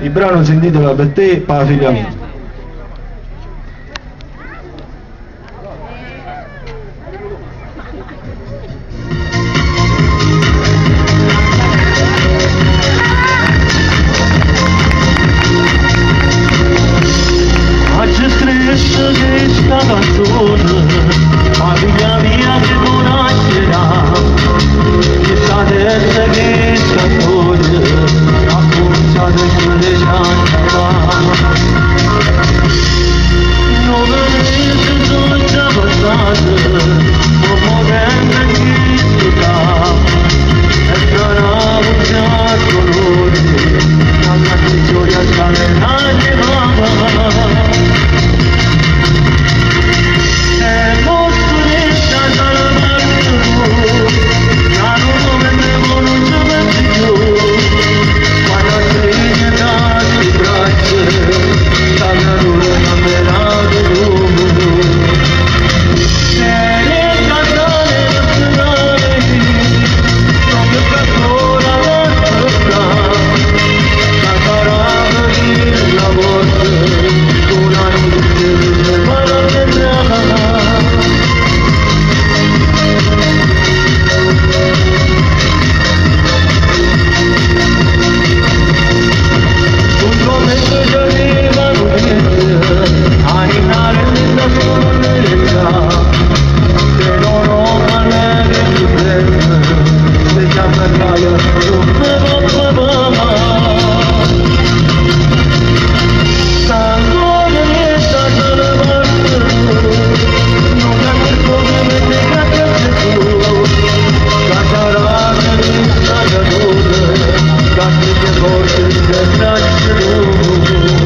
Il brano si intitola Per te, pa figlia mia. Oggi scritto questa canzone, ma figlia mia che non nascerà, questa terra che scattoglie, ha cominciato a chiudere già. Non vedete sono già passate, come tempo che sta, e sarà già colore, alla vittoria sta nella mamma. Got me the voices that touch the moon.